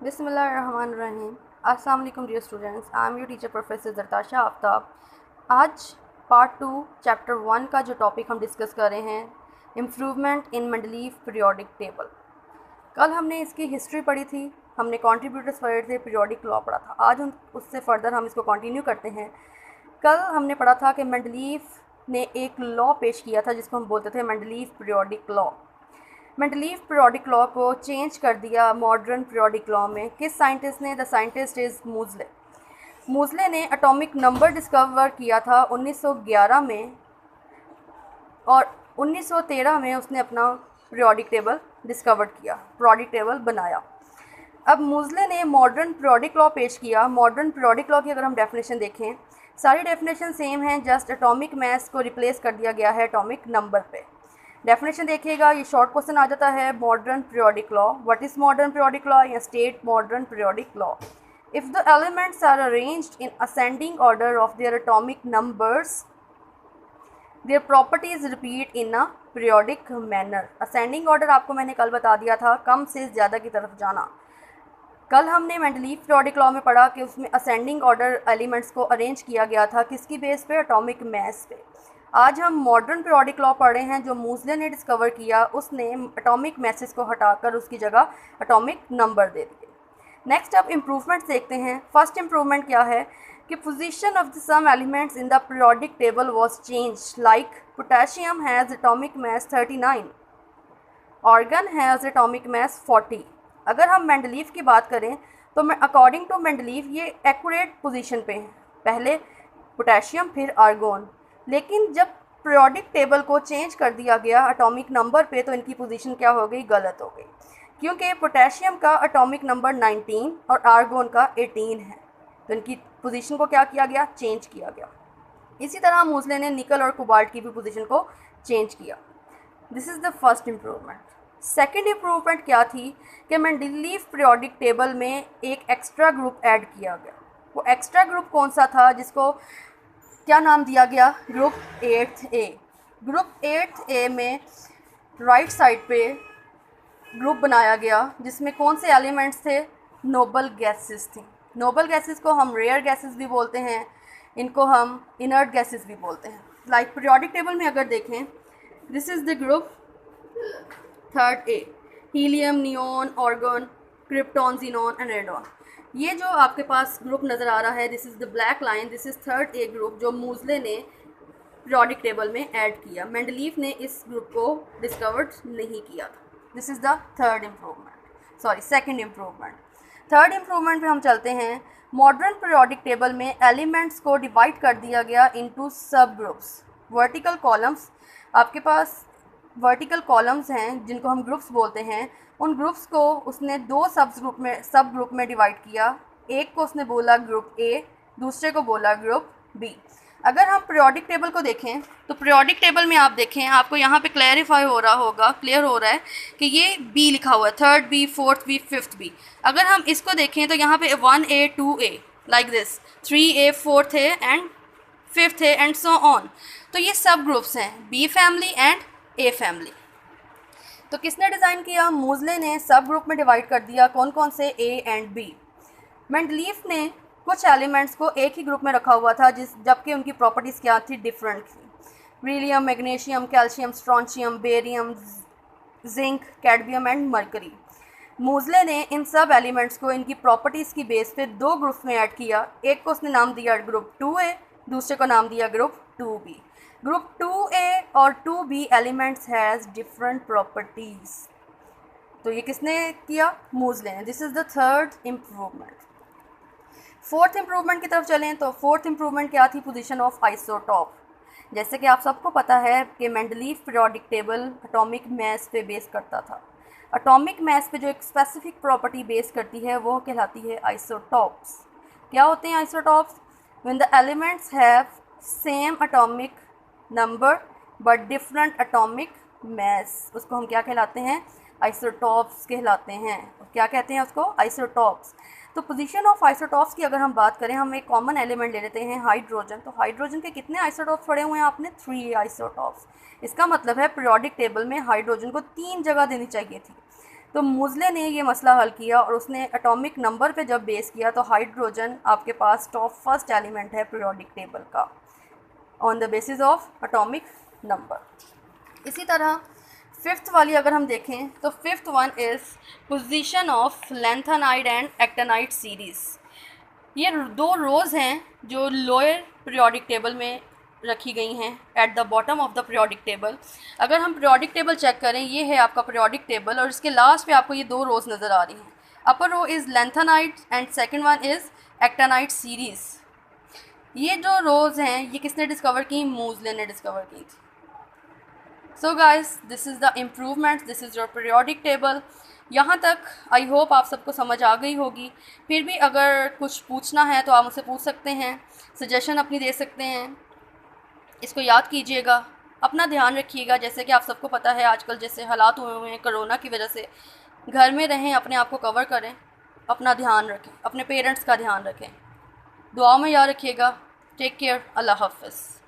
बिस्मिल्लाहिर्रहमानिर्रहीम। अस्सलाम वालेकुम dear students, I am your teacher professor Zartasha Aftab. आज पार्ट 2 चैप्टर 1 का जो टॉपिक हम डिस्कस कर रहे हैं, improvement in Mendeleev periodic table. कल हमने इसकी हिस्ट्री पढ़ी थी, हमने कॉन्ट्रीब्यूटर्स पढ़े थे, पीरियोडिक लॉ पढ़ा था। आज हम उससे फर्दर हम इसको कंटिन्यू करते हैं। कल हमने पढ़ा था कि मेंडलीव ने एक लॉ पेश किया था जिसको हम बोलते थे Mendeleev periodic law. Mendeleev periodic law को चेंज कर दिया मॉडर्न पीरियोडिक लॉ में। किस साइंटिस्ट ने? The scientist is Moseley. Moseley ने एटॉमिक नंबर डिस्कवर किया था 1911 में, और 1913 में उसने अपना पीरियोडिक टेबल डिस्कवर किया, पीरियोडिक टेबल बनाया। अब मूजले ने मॉडर्न पीरियोडिक लॉ पेश किया। मॉडर्न पीरियोडिक लॉ की अगर हम डेफिनेशन देखें, सारी डेफिनेशन सेम हैं, जस्ट एटॉमिक मास को रिप्लेस कर दिया गया है एटॉमिक नंबर पे। डेफिनेशन देखिएगा, ये शॉर्ट क्वेश्चन आ जाता है। Modern periodic law, what is modern periodic law या state modern periodic law? If the elements are arranged in ascending order of their atomic numbers, their properties repeat in a periodic manner. Ascending order आपको मैंने कल बता दिया था, कम से ज़्यादा की तरफ जाना। कल हमने मेंडलीव पीरियोडिक लॉ में पढ़ा कि उसमें असेंडिंग ऑर्डर एलिमेंट्स को अरेंज किया गया था, किसकी बेस पे? एटॉमिक मास पे। आज हम मॉडर्न पीरियोडिक लॉ पढ़ रहे हैं जो मूजले ने डिस्कवर किया। उसने एटॉमिक मैसेज को हटाकर उसकी जगह एटॉमिक नंबर दे दिए। नेक्स्ट अब इम्प्रूवमेंट्स देखते हैं। फर्स्ट इम्प्रूवमेंट क्या है कि position of the some elements in the periodic table was change, like potassium has atomic mass 39, argon has atomic mass 40। अगर हम मेंडलीव की बात करें तो मैं अकॉर्डिंग टू मेंडलीव ये एक्यूरेट पोजीशन पे है, पहले पोटेशियम फिर आर्गोन। लेकिन जब पीरियोडिक टेबल को चेंज कर दिया गया एटॉमिक नंबर पे, तो इनकी पोजीशन क्या हो गई? गलत हो गई, क्योंकि पोटेशियम का एटॉमिक नंबर 19 और आर्गोन का 18 है। तो इनकी पोजीशन को क्या किया गया? चेंज किया गया। इसी तरह मूजले ने निकल और कोबाल्ट की भी पोजीशन को चेंज किया। This is the first improvement. Second improvement क्या थी कि मेंडलीव पीरियोडिक टेबल में एक एक्स्ट्रा ग्रुप ऐड किया गया। वो एक्स्ट्रा ग्रुप कौन सा था, जिसको क्या नाम दिया गया? Group 8A। ग्रुप 8A में राइट साइड पे ग्रुप बनाया गया जिसमें कौन से एलिमेंट्स थे? नोबल गैसेस थी। नोबल गैसेस को हम रेयर गैसेस भी बोलते हैं, इनको हम इनर्ट गैसेस भी बोलते हैं। लाइक पीरियोडिक टेबल में अगर देखें, this is the group 3rd A, helium, neon, organ, krypton, xenon and radon. ये जो आपके पास ग्रुप नज़र आ रहा है, this is the black line, this is 3rd A group जो मूजले ने पीरियोडिक टेबल में ऐड किया। मेंडलीव ने इस ग्रुप को डिस्कवर्ड नहीं किया था। This is the third improvement, sorry second improvement. Third improvement पे हम चलते हैं। मॉडर्न पीरियोडिक टेबल में एलिमेंट्स को डिवाइड कर दिया गया इनटू सब ग्रुप्स। वर्टिकल कॉलम्स, आपके पास वर्टिकल कॉलम्स हैं जिनको हम ग्रुप्स बोलते हैं। उन ग्रुप्स को उसने दो सब ग्रुप में डिवाइड किया। एक को उसने बोला ग्रुप ए, दूसरे को बोला ग्रुप बी। अगर हम पीरियोडिक टेबल को देखें तो पीरियोडिक टेबल में आप देखें, आपको यहाँ पे क्लियर हो रहा है कि ये बी लिखा हुआ है, 3rd B, 4th B, 5th B। अगर हम इसको देखें तो यहाँ पे 1A, 2A like this, 3A, 4th A and 5th A and so on. तो ये सब ग्रुप्स हैं, B family and A family. तो किसने डिज़ाइन किया? मूजले ने सब ग्रुप में डिवाइड कर दिया। कौन कौन से? A and B. मेंडलीव ने कुछ एलिमेंट्स को एक ही ग्रुप में रखा हुआ था, जबकि उनकी प्रॉपर्टीज़ क्या थी? डिफरेंट थी। Helium, magnesium, calcium, strontium, barium, zinc, cadmium and mercury. Moseley ने इन सब एलिमेंट्स को इनकी प्रॉपर्टीज़ की बेस पे दो ग्रुप्स में ऐड किया। एक को उसने नाम दिया ग्रुप 2A, दूसरे को नाम दिया ग्रुप 2B। ग्रुप 2A और 2B elements has different properties. तो ये किसने किया? मूजले ने। This is the third improvement. Fourth improvement की तरफ चलें तो फोर्थ इम्प्रूवमेंट क्या थी? Position of isotope. जैसे कि आप सबको पता है कि Mendeleev periodic table atomic mass पे बेस करता था। एटॉमिक मास पे जो एक स्पेसिफिक प्रॉपर्टी बेस करती है वो कहलाती है आइसोटॉप्स। क्या होते हैं isotopes? When the elements have same atomic number but different atomic mass, उसको हम क्या कहलाते हैं? आइसोटॉप्स कहलाते हैं। क्या कहते हैं उसको? आइसोटॉप्स। तो पोजीशन ऑफ आइसोटॉप्स की अगर हम बात करें, हम एक कॉमन एलिमेंट ले लेते हैं हाइड्रोजन। तो हाइड्रोजन के कितने आइसोटॉप्स पड़े हुए हैं आपने? 3 आइसोटॉप्स। इसका मतलब है पीरियोडिक टेबल में हाइड्रोजन को 3 जगह देनी चाहिए थी। तो मूज़ले ने ये मसला हल किया और उसने एटॉमिक नंबर पे जब बेस किया तो हाइड्रोजन आपके पास टॉप फर्स्ट एलिमेंट है पीरियोडिक टेबल का on the basis of atomic number. इसी तरह फिफ्थ वाली अगर हम देखें तो fifth one is position of lanthanide and actinide series. ये दो रोज़ हैं जो लोअर पीरियोडिक टेबल में रखी गई हैं at the bottom of the periodic table. अगर हम पीरियोडिक टेबल चेक करें, ये है आपका पीरियोडिक टेबल और इसके लास्ट पे आपको ये दो रोज़ नज़र आ रही हैं। Upper row is lanthanide and second one is actinide series. ये जो रोज़ हैं ये किसने डिस्कवर की? मूज़ले ने डिस्कवर की थी। So guys, this is the improvement, this is your periodic table. यहाँ तक आई होप आप सबको समझ आ गई होगी। फिर भी अगर कुछ पूछना है तो आप मुझसे पूछ सकते हैं, सजेशन अपनी दे सकते हैं। इसको याद कीजिएगा, अपना ध्यान रखिएगा। जैसे कि आप सबको पता है आजकल जैसे हालात हुए हुए हैं कोरोना की वजह से, घर में रहें, अपने आप को कवर करें, अपना ध्यान रखें, अपने पेरेंट्स का ध्यान रखें, दुआ में याद रखिएगा। टेक केयर, अल्लाह हाफ़िज़।